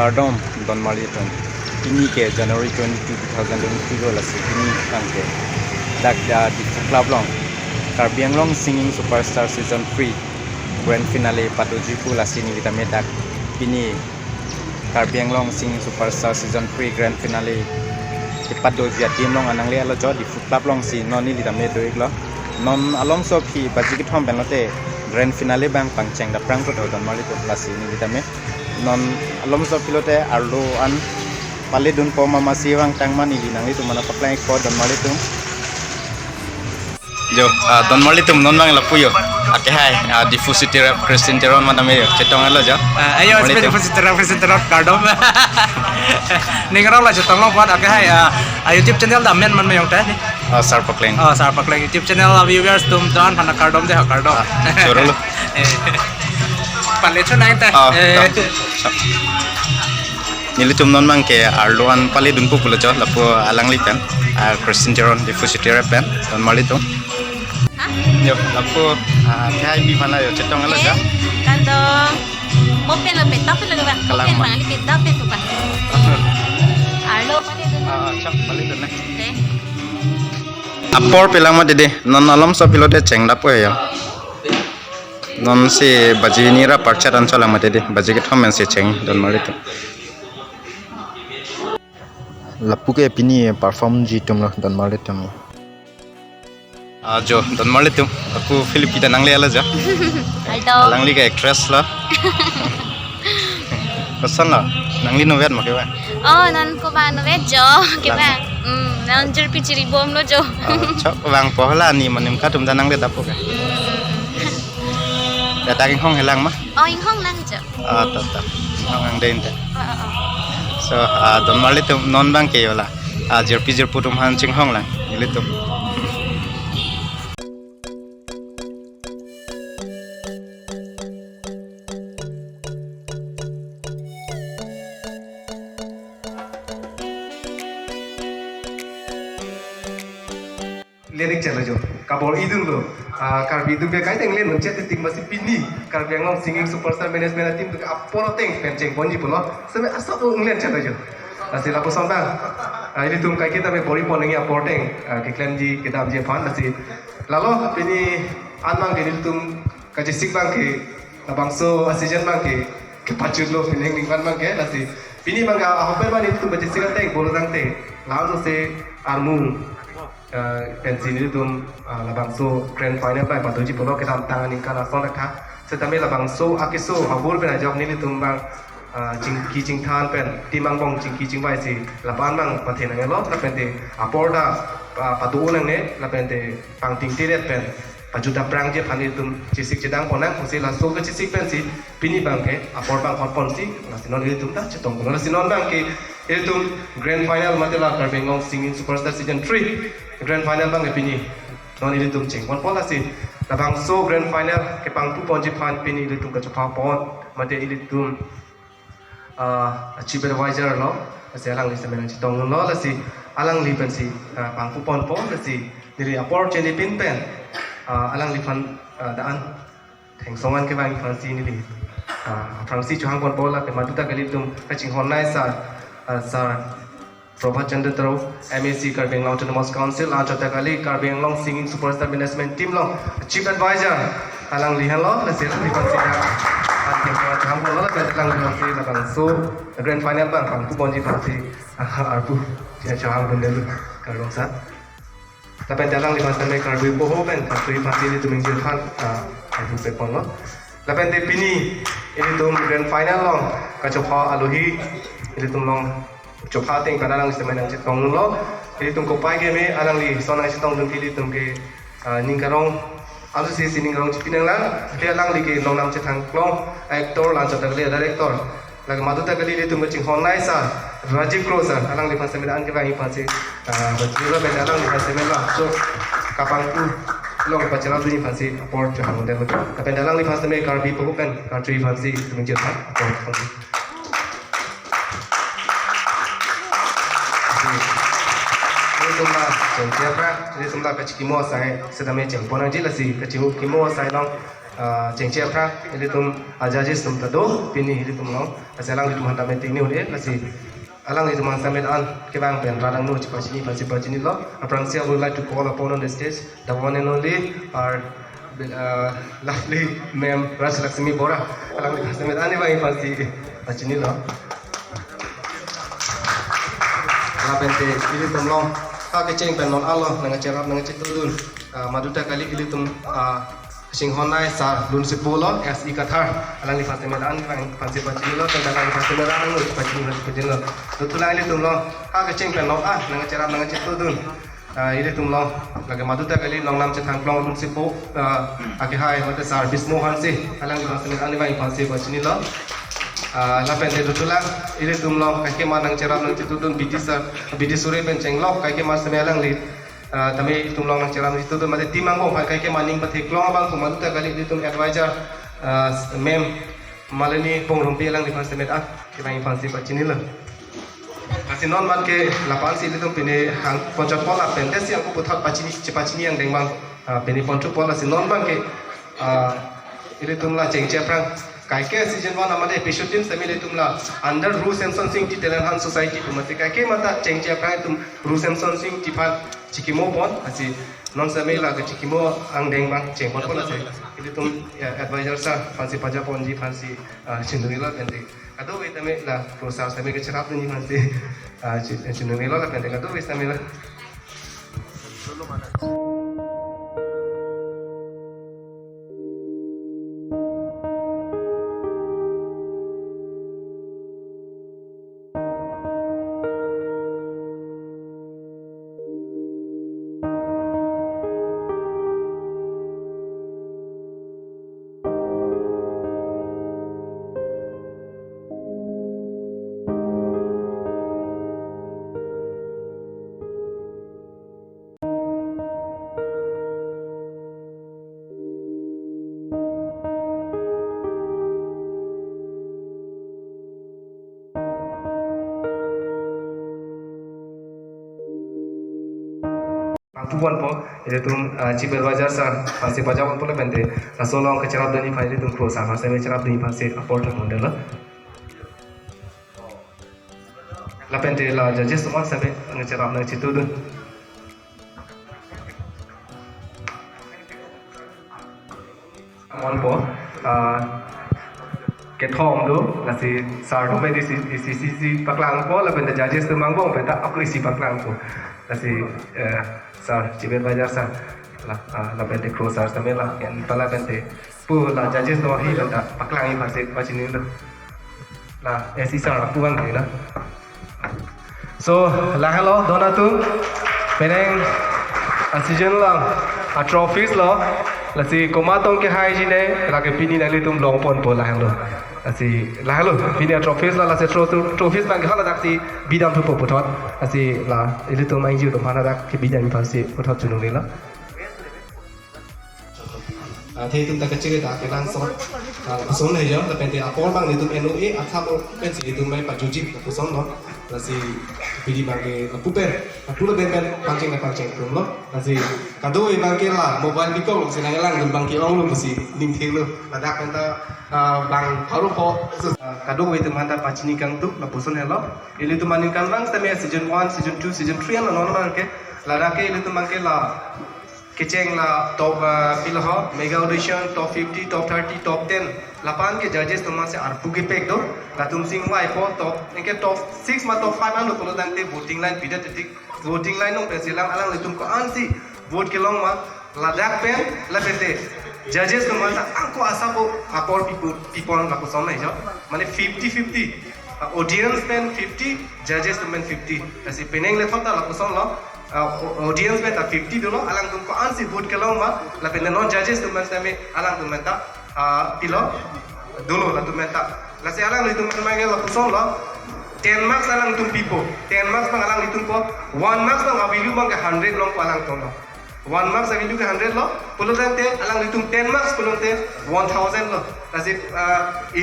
Kardom Don Maliton ini ke January 22 2023 la ini angke dak di club long Karbi Anglong Singing Superstar Season 3 Grand Finale patuji pula sini kita medak ini Karbi Anglong Singing Superstar Season 3 Grand Finale tepat doji tim long anang le alo jo di club long si noni kita medo iklo non along so ki baji ki thom benlote Grand Finale bang pangcheng da prang ko don mali to plus ini kita me non along so pilote arlo an pale dun po mama siwang tangman ini nang itu mana paklay ko don mali to jo don mali to non bang lapuyo ake hai diffusity rap Christian Teron mana me cetong alo jo ayo diffusity rap Kardom ningarau lah cetong lo buat ake hai YouTube channel da men man mayong teh sar paklay sar paklay YouTube channel viewers tum don pana Kardom deh Kardom choro lo pale chu nai teh nili tum non mang ke arloan pale dun pula jo lapo alang litan Christian Teron diffusity rap pen don mali to yo lapo kai bi mana yo cetong alo ja Kandong mopen lo peta pe lo ba mopen pangali peta pe tu pa arlo pale dun chak pale dun okay apor pelang ma dede non alom so pilote cheng lapo ya non se baji ni ra parcha dan chola ma dede baji ke thomen se cheng don mali to lapu ke pini perform ji tum lo don mali tum jo don mali tum aku Philip kita nang le ala ja aldo lang li ke actress la pesan la nang li no vet ma ke ba oh nan ko ba no ve jo ke ba nan jur pichiri bom lo jo chok wang pohla ni manim ka tum danang le dapo ke da ta hong helang ma oh ing hong nang jo ta hong ang den ta so don mali tum non bang ke yola jir putum han ching hong lang ile tum lirik chalo jo kabor idung lo Karbi idung be kai teng len nche te ting masi pini Karbi Anglong Singing Superstar Management team ke aporo teng penceng bonji pulo sebe asok unglen chalo jo nasi lapo sambang ini tum kai kita me bori ponengi apor teng ke klan ji kita amje fan nasi lalo pini anmang ke tum ka jisik bang ke bangso asijan bang ke pachut lo pineng ning bang ke nasi pini bang ahope ban itu bajisik teng bolo tang teng lalu se armu pensi ini tum labangso grand final by patuji polo kita tangan ingkar asal nak setami labangso akiso habur pen ajak ni tum bang cing than pen timang bong cing bai si lapan bang pathen ngelo lapen te aporda patu nang ne lapen te pang ting tiret pen pajuta prang je phani tum cisik jedang ponang kusi laso ke cisik pen si pini bang ke apor bang khotpon si nasinon ini tum ta cetong kono nasinon bang ke itu grand final matela Karbi Anglong Singing Superstar Season 3 grand final bang pini non ini tum ching pon pola si labang so grand final ke pang pu ponji phan pini ini tum ka chapa pon mate ini tum chief advisor lo si alang ni semen chitong lo la si alang li pen si pang pu pon pon la si diri apor cheni pin pen alang li phan daan theng songan ke bang phan si ni li Francis Chuhang pon pola ke maduta kali tum ka ching hon nai sa Sir Prabhat Chandra Taro, MAC Karbi Anglong Autonomous Council, Ajata Kali Karbi Anglong Singing Superstar Management Team Long, Chief Advisor, Alang Lihan Lo, la sila di pansina, ating mga tahampo lo, lang di la bang so grand final bang pang puponji pansi, arpu, siya Chuhang Bundel Karong Sa. Tapi dalang di pansina Karbi Boho ben, Karbi pansi di tuming jilhan, arpu pepon lo. Lapen de pini, ini tum grand final long, kacopa aluhi, ini tum long coba ting pada lang semen ang citong lo ini tum kopai ke me alang li sona citong tum pili tum ke ningkarong alu si ningkarong cipinang lang dia lang li ke long nam citang klong aktor lang citang li director lagi madu tak kali li tum cing honai sa Rajiv Krosa alang li pas semen an ke bang pas si bajiro be alang li pas semen lah so kapang tu long pas jalan tu ni pas si port johang model kapan dalang li pas semen Karbi bukan Karbi pas si tum citang port semula jadi semula kecik kimo saya sedang macam pun aja lah si kecik kimo saya long jengce pra ili tum judges tum tado pini ili tum long asalang li tum hanta meeting ni ule lasi alang li tum hanta met an kebang pen radang no chipachini lo aprangsi I would like to call upon on the stage the one and only our lovely ma'am Raj Lakshmi Bora alang li hanta met an bang fancy pachini lo la pente ili tum long ke cheng pen non Allah nang cerap nang citudun maduta kali ili tum sing honai sa lun sipolo SI Qatar alang li fast medan bang fancy pachini lo tanda lang fast medan no pachini lo tutula ili tum lo ke cheng pen non nang cerap nang citudun ili tum lo lagi maduta kali long nam cetang plong lun sipo ake hai mate sar bismo hansi alang li fast medan bang fancy pachini lo la pente tutula ili tum lo kake manang cerap nang citudun bidi sure pen cheng lo kake mas melang li tami tum long nang cerap itu tu mate timang bong kake maning pathik long bang kumadu ta kali itu advisor mem malani pong rumpi lang di fansi met ke bang fansi pachini lo kasi non man ke lapan si itu pini hang ponchot pola pente si aku puthot pachini yang deng bang pini ponchot pola si non bang ke ili tum la cheng cheprang kaike season 1 amade episode din samile tumla under Ru Samson Singh ti Telanhan society tumate kaike mata chengche pra tum Ru Samson Singh ti phat chikimo pon asi non samela ga chikimo ang deng bang cheng pon pon ase ili tum advisor sa fancy paja pon ji fancy chinduila pente ado we tame la prosar same ga charap ni fancy chinduila la pente ado we samela solo mana Puan po, itu chief advisor sa fancy pajawan pula bende, solong ke cerap dani file itu cross sama saya cerap dani fancy apport model la bende la judges semua sampai ngecerap nang situ tu. Puan po, ke thom tu, la si sar tu bende si paklang po, la bende judges tu mangbong benda aku isi paklang po, la si sar chief advisor sa la bende cross sar sampai la yang pala bende pu la judges tu hi benda paklang ini pasti macam ni tu, la esi sar puan ni lah. So la hello donatu peneng season lang trophies lo la si komatong ke hai ji ne la ke pini nali tum long pon po la hello asi la hello pini trophies la se trophies bang hala dak si bidam tu po potot asi la ili tum ai ji tu mana dak ke bidam pa si potot chunu ni la thế chúng ta cái chơi đã cái đang sót số này nhớ là bên thì apol bằng thì tụi em nói tháp bên thì tụi mấy bạn chú chim là số đó là gì vì đi bằng cái là pupen là pupen bên pancing đúng lắm là gì cả đôi bằng cái là mobile bị câu thì này là bằng cái ông luôn gì linh thiêng luôn là đặc biệt là bằng tháo po cả đôi tụi mình ta pachini kang tu là person hello ili tụi mình kan bang sampai season 1 season 2 season 3 là nó cái là đặc cái ili tụi mình cái là Keceng la top pilho mega audition top 50 top 30 top 10 lapan ke judges tumma se arpu ke pek do la tum sing wai po top ke top 6 ma top 5 anu polo dang te voting line pida tetik voting line no pesilang alang litum ko ansi vote ke long ma la dak pen la pete judges tumma ta angko asa ko apol people la ko somai jo mane 50-50 audience pen 50 judges pen 50 asi peneng le thota la ko som lo audience में था 50 दोनों अलग तुमको ANSI vote के लाऊंगा लेकिन नॉन जजेस तुम में से में अलग तुम में था पिलो दोनों ला तुम में था लसे अलग नहीं तुम में गया ला कुछ ला 10 marks अलग तुम पीपो 10 marks में अलग नहीं तुमको 1 marks में अविलु बंग 100 लोग को अलग तुम 1 marks अविलु के 100 लो पुलो ते अलग नहीं तुम 10 marks पुलो ते 1000 लो लसे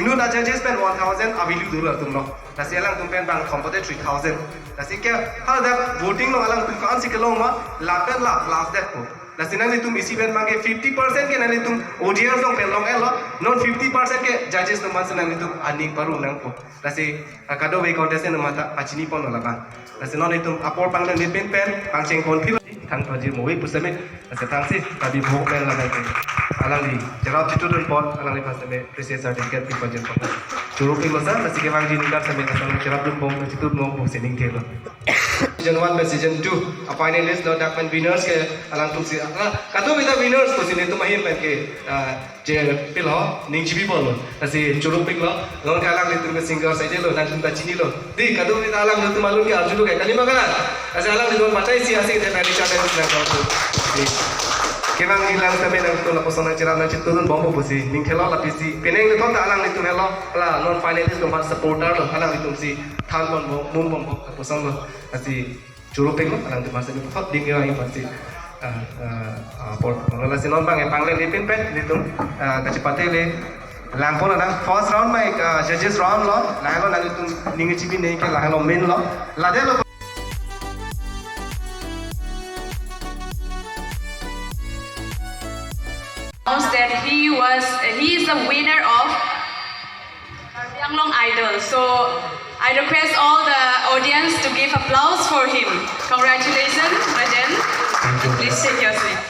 इनु ना जजेस में 1000 अविलु दोनों तुम लो lasi alang tumpen bang kompote 3000 lasi ke hal dak voting no alang tum kan si kelong ma la pen la last that ko lasi nang litum isi ben mangke 50% ke nang litum audience dong pelong elo non 50% ke judges no mas nang litum aning baru nang po lasi kado we contest na mata pachini pon la ba lasi non litum apor pang nang pen pen pang cheng kon phil thang project mo we pusame lasi tang si tabi bhok men la nang alang li jarab chitudun pon alang li pasame appreciate certificate pi project pon churu pi masa lasi ke bang jin kar same alang jarab dun pon chitudun mo bo sening thelo Season 1 dan Season 2 finalist lo dakman winners ke alang tum si kado bida winners ko sini tu mahir pen ke je pilo ning chibi bol lo asi churu pik lo ngon ka alang litum ke singer saja lo dan tum ka chini lo di kado bida alang litum malun ke arju ke kali makan asi alang litum batai si asi ke tadi channel na ko tu kemang hilang sampai nang tu lapos nang cerah nang citulun bombo pusi ning khelo lapisi peneng le ton alang litum hello la non finalist ko supporter lo alang litum si than bon mum bombo posong lo asi churu pek lo alang tu masa ni phot ding yo pasti por ngala sinon bang pang le lipin pen litum kacepate le lampon ada first round mai judges round lo la lo nang litum ning chibi nei ke la lo main lo la de lo that he is the winner of Yanglong Idol. So I request all the audience to give applause for him. Congratulations, Rajan. Please take your seat.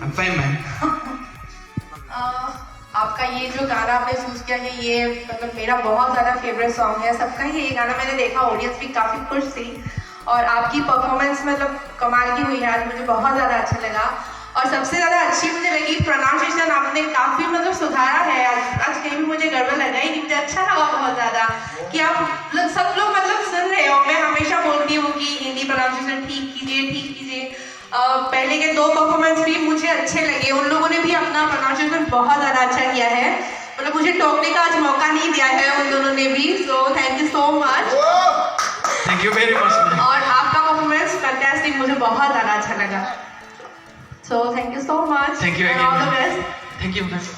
I'm fine, man. आपका ये जो गाना आपने चूज किया है ये मतलब मेरा बहुत ज़्यादा फेवरेट सॉन्ग है सबका ही ये गाना मैंने देखा ऑडियंस भी काफ़ी खुश थी और आपकी परफॉर्मेंस मतलब कमाल की हुई है आज मुझे बहुत ज़्यादा अच्छा लगा और सबसे ज़्यादा अच्छी मुझे लगी प्रोनाउंसिएशन आपने काफ़ी मतलब सुधारा है आज कहीं भी मुझे गड़बड़ लगा ही नहीं मुझे अच्छा लगा बहुत ज़्यादा कि आप सब लोग मतलब सुन रहे हो मैं हमेशा बोलती हूँ कि हिंदी प्रोनाउंसिएशन ठीक कीजिए पहले के 2 परफॉर्मेंस भी मुझे अच्छे लगे उन लोगों ने भी अपना प्रोनाउंसिएशन बहुत ज़्यादा अच्छा किया है मतलब मुझे टोकने का आज मौका नहीं दिया है उन दोनों ने भी so thank you so much Thank you very much, man. और आपका परफॉर्मेंस फैंटास्टिक मुझे बहुत ज़्यादा अच्छा लगा so thank you so much Thank you again, all the man. Best Thank you, man.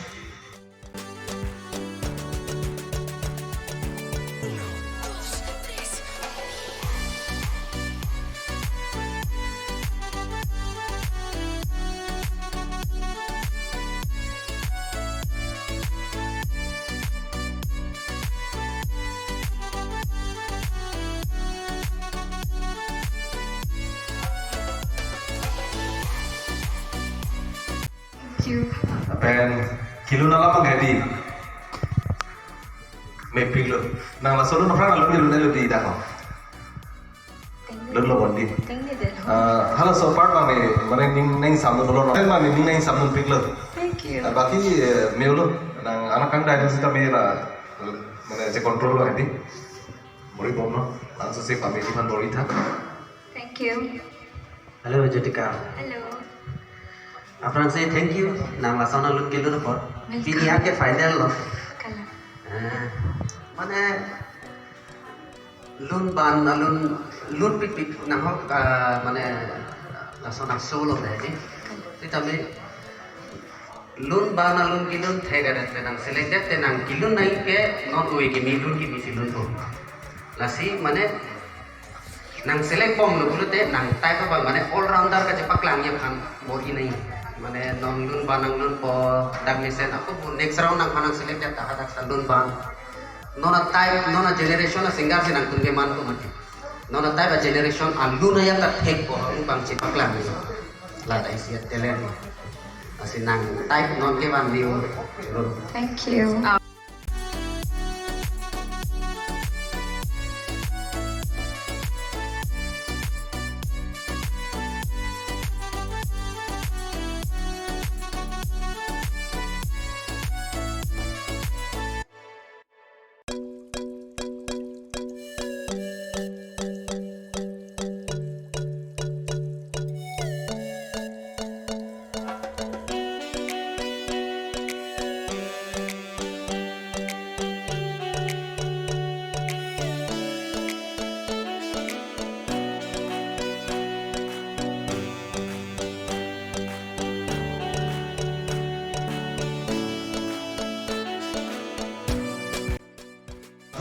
pen kilu nala mangadi me piglo nang la solo na fra lu lu di da ho lu bondi hala so part mane ning ning samno lo no mane ning ning samno piglo thank you baki meulo nang anak kang da sita me la mane je control lo hadi mori bomno anso se family man dori tha thank you Hello, Jatika. Hello Afran say thank you. Nang lasana lun kilo na por. Pilihan ke final lo. Mana lun ban lun pik nang hok mana lasana solo deh ni. Kita me lun ban lun kilo thega deh nang selected te nang kilo naik ke not uwe ke mi lun ki bisi lun to. Lasi mana nang select pom lo bulu te nang type apa mana all rounder ka cepak lang ya kan bori nahi mana non lun ban nang lun po dak mesen aku bu next round nang panang select ya tak ada lun ban nona type nona generation a singer se nang tunge man ko mati nona type a generation a lun ya ka thek po ang bang cepak lang ni la dai sia telen asin nang type non ke ban liu thank you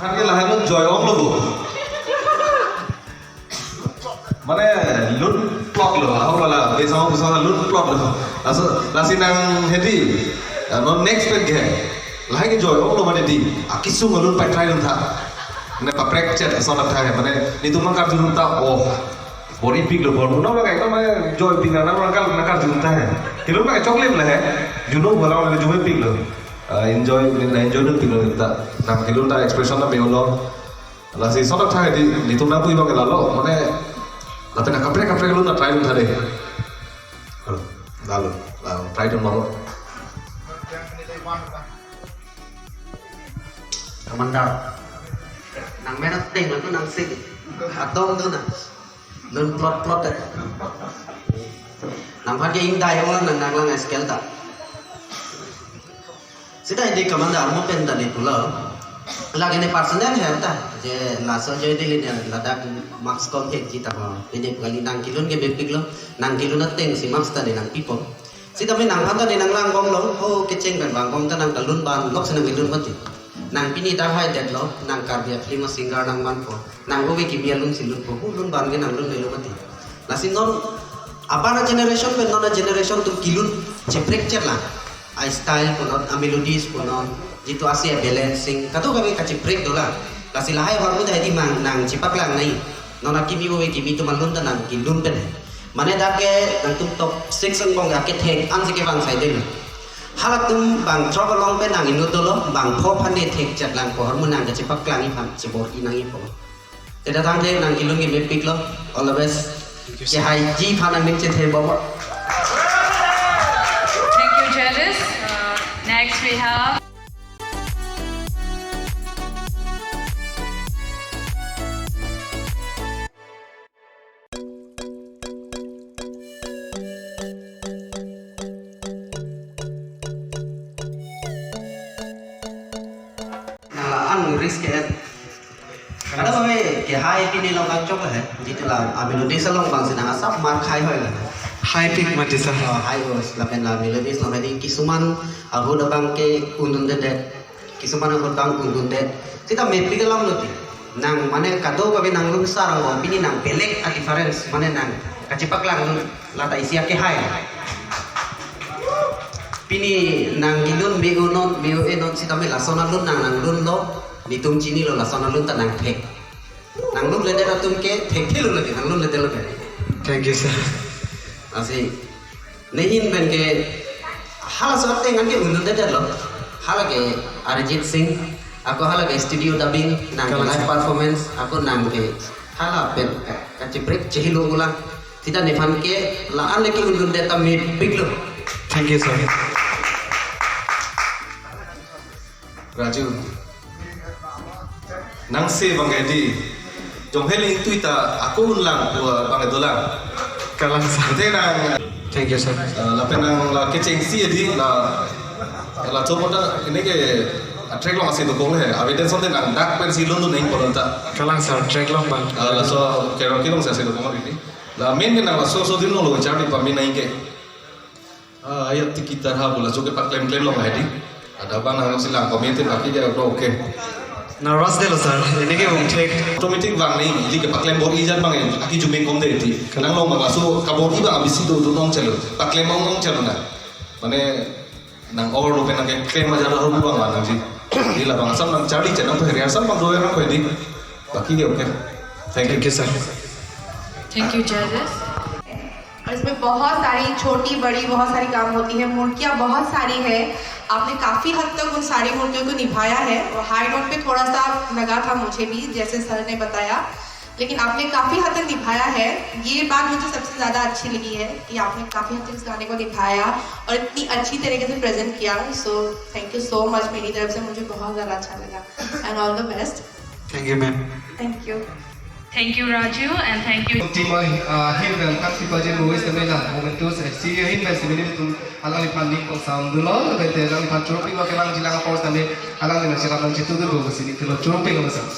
Kan ke lahan lu joy om lo bu. Mana lun plot lo, aku malah besok lun plot lo. Lasin nang hedi, non next page ke. Lahan ke joy om lo mana di. Akisu ngalun pai try dong ta. Mana paprek chat asal tak hai. Mana ni tu mangkar dulu ta. Oh, body pig lo, body. Nau bagai kau mana joy pig nana nakar dulu ta hai. Kilo bagai coklat lah hai. Juno bola orang joy pig lo. Enjoy dong pig lo ta. Nang kilo ta expression na meolo. Lasin asal tak hai di tu nampui bagai lalo. Mana Lalu nak kaprek lu nak try dulu tadi. Lalu try dulu mau. Kamandar. Nang merah ting itu nang sing. Atong tu nak. Lun plot deh. Nang pakai indai orang nang lang skill tak. Sida ini kamandar mau pen tadi pula. Lagi ni personal है ता जे लासो जो दिली ने लदाख मार्क्स कम है जीता हो ini kali nang kilon ke bepik lo nang kilon na teng si marks tadi nang people si tapi nang hata ni nang lang gom lo ho keceng kan bang gom ta nang talun ban lok senang kilon pati nang pini tar hai det lo nang karya film singer nang man ko nang ho ki bialun silun ko lun ban ke nang lun lo pati lasin non apa na generation pe non generation tu kilon ceprek cerla I style ko non melodies ko non jitu asia balancing kato kami kaci break dola kasi lahai baru dah di mang nang cipak lang nai nona kimi wo kimi tu malun tan nang kilun pen mane dake nang tum top 6 ang bong ake thek ang sike bang sai den halak tum bang trouble long pen nang inu dolo bang pho phane thek chat lang ko harmun nang cipak lang i pham cibor i nang i pho teda tang de nang kilun ge pik lo all the best ke hai ji phana min che the bo Thank you, judges. Next we have risk ke ada bagai ke high pin lo bang chok hai jitu la melody sa long bang sinang asap mar khai hoi la High pick mati sah. high voice la pen la melody lo medi kisuman ahu da bang ke undun de kisuman ahu bang undun de kita me pig lam lo ti nang mane kado babe nang lung sarang bang pini nang belek a difference mane nang kacipak lang la ta isia ke high pini nang gilun begonon meu enon sitame la sona lun nang lun lo ditum cini lo la sona lun ta nang thek nang lun le da tum ke thek thelu le nang lun le de lo ke Thank you sir. asi nehin ben ke hala sate ngan ke unun de lo hala ke Arjit Singh aku hala ke studio dubbing nang live performance aku nang ke hala ben ka break chehilo ulang tidak nevan ke la an le ke unun de ta me biglo Thank you sir. Raju. Nang se bang edi. Jom heling Twitter aku ulang bang dolang. Kalang sir. Nanti nang Thank you sir. la penang la keceng si edi la coba dah ini ke track long asyik tu kong le. Abis itu nang dak pen si london neng kolonta. Kalang sir. Track long bang. La so kero kilo saya asyik tu kong ini. La main nang la so din long lo cari pamin neng ke. Ayat kita ha bola so ke pak klaim long edi. Ada bang nang silang komentin tapi dia oke. Na ras de lo sir. Ini ke bung take. Automatic bang nih, jadi ke paklem bor ijan bang ini, aki jumeng kom deh ti. Kenang lo magaso kabor iba abis itu nong celo, paklem nong celo na. Mane nang over lo penang ke klaim aja lo bang nang sih. Di lah bang asam nang cari cenang tuh hari asam bang doer nang kau di. Baki dia oke. Thank you. Thank you sir. Thank you, judges. और इसमें बहुत सारी छोटी बड़ी बहुत सारी काम होती है मूर्तियाँ बहुत सारी है आपने काफ़ी हद तक उन सारी मूर्तियों को निभाया है और हाई नोट पे थोड़ा सा लगा था मुझे भी जैसे सर ने बताया लेकिन आपने काफ़ी हद तक निभाया है ये बात मुझे सबसे ज़्यादा अच्छी लगी है कि आपने काफ़ी हद तक इस गाने को निभाया और इतनी अच्छी तरीके से प्रेजेंट किया so thank you so much मेरी तरफ से मुझे बहुत ज़्यादा अच्छा लगा and all the best Thank you ma'am. Thank you Thank you, Raju, and thank you. Timai himben kasi baje movies kami na momentus si himben si minit tu alang lipan link ko sound dulu lebih dari alang lipan tropi wa kelang jilang force kami alang lipan siapa nang citu dulu sini kalau tropi kami sound.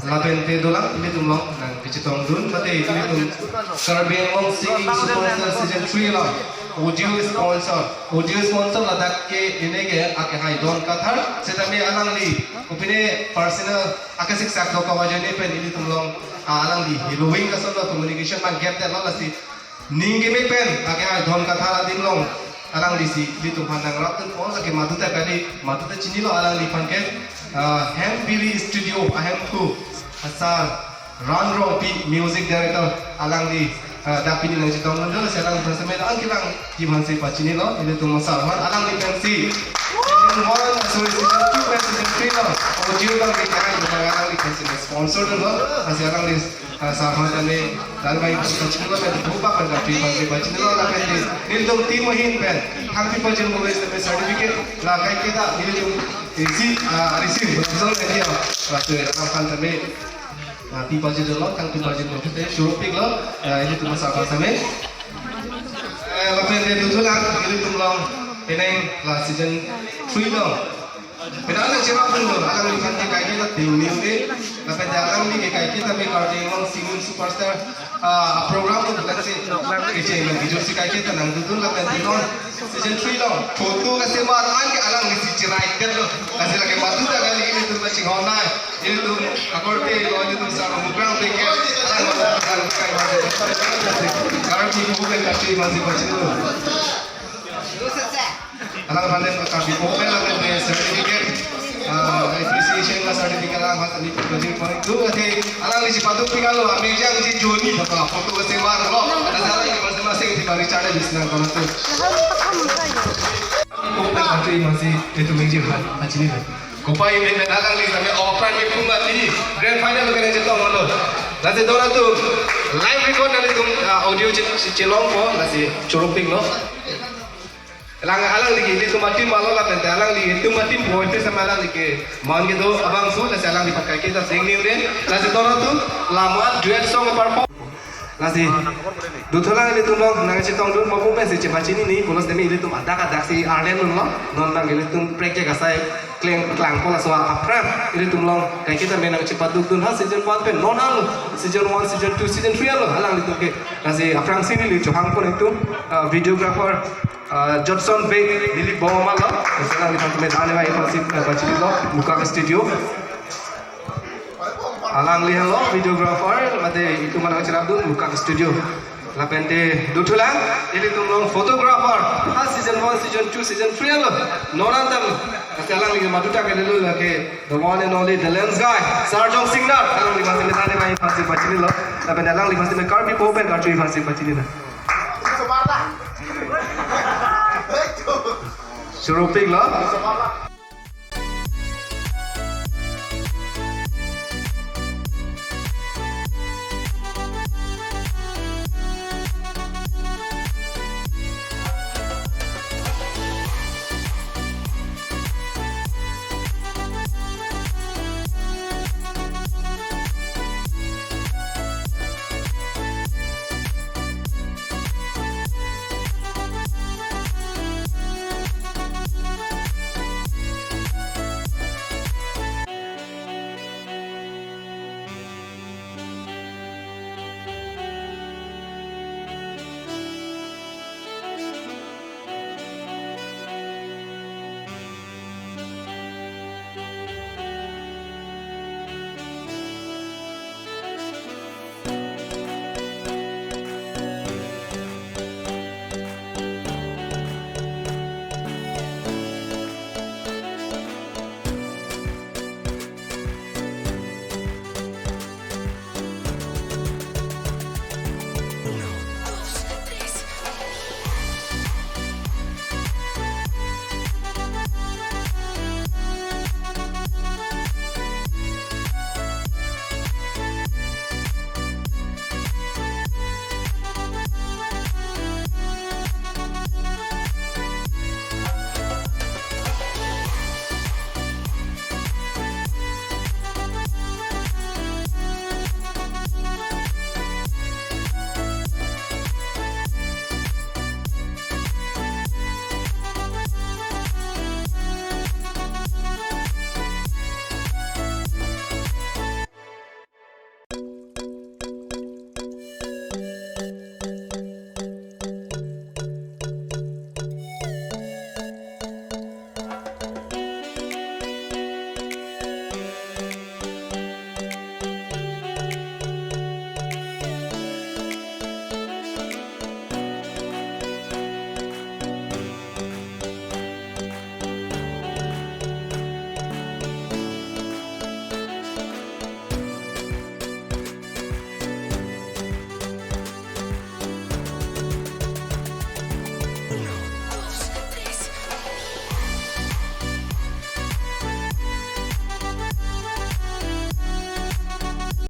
Labente dolang ini tumlong nang kicitong dun mate ini tum Karbi Anglong Singing Superstar Season 3 lang audio sponsor ladak ke ini ke ake hai don kathar setami alang li upine personal akasik sak do kawajane pen ini tumlong alang li hiluing ka solo communication man gap te lalasi ninge me pen ake hai don kathar adinglong alang li si di tum hanang rakun pon ake maduta kali maduta chinilo alang li pan ke hem pili studio ahem ku asal Ranro P music director alang li dapat ini nanti tahun lalu saya alang bersama dengan kilang gimana sih pacini lo ini tuh masalah alang di pensi season 1 sorry season 2 dan season 3 lo audio kan kita kan juga alang di pensi sponsor lo masih alang di sama tadi dalam bayi pacini lo itu buka kan tapi pacini lo lah pensi ini tuh tim mahin pen hampir pacini lo itu sertifikat lah kayak kita ini tuh isi receive betul aja waktu akan tapi pipa judul kang pipa judul kita shoping lo ini tuh masalah sampai lapen dia tuh lah ini tuh lo peneng lah season 3 lo penang siapa pun lo akan lihat kayak kita tinggi deh lapen jalan di kayak kita Karbi Anglong Singing Superstar program tuh bukan sih kece yang hijau sih kayak kita nang tuh lapen di lo season 3 lo foto kasih maran ke alang di cerai kan lo kasih lagi matu dah kali ini tuh macam online ini tuh akorte lo ini tuh sama program deket karena di bukan kasih masih macam itu alang pandai Karbi Open lah kan sertifikat appreciation lah sertifikat lah mas ini project paling tu kasih alang di Cipatuk tinggal lo ambil jang di Joni betul foto kasih mar lo ada salah yang masing-masing di bari cara di sana kalau tu Open country masih itu menjadi macam ini Kupai ini alang di sana open di Kumbat ini grand final kan yang jatuh malu nanti dorang tu live record nanti tu audio celong po nanti curuping lo alang lagi itu mati malu lah penting alang lagi itu mati boy itu sama alang lagi man gitu abang tu nanti alang dipakai kita sing new deh nanti dorang tu lama duet song perform nanti dutulang ini tu lo nanti citong dulu mau pun si cepat ini nih bonus demi ini tu ada kadang si Arlen lo non bang ini tu prek jaga saya klang pola soal apram ini tu lo kayak kita main cepat dulu ha season 1 pen non hal season 1 season 2 season 3 lo alang itu ke nanti apram sini li Johang pun itu videographer Johnson Bay Lili bawa malam misalnya di tempat ane baik masih baca lo buka studio alang lihat lo videographer mate itu mana cerah dulu buka studio lapente dutulang ini tuh lo fotografer season 1 season 2 season 3 lo nonantam nanti alang lihat maduta ke dulu lagi the one and only the lens guy Sarjong Singnar alang lihat masih ane baik masih baca lo lapente alang lihat masih Karbi Open kartu masih baca lo Shuruping lo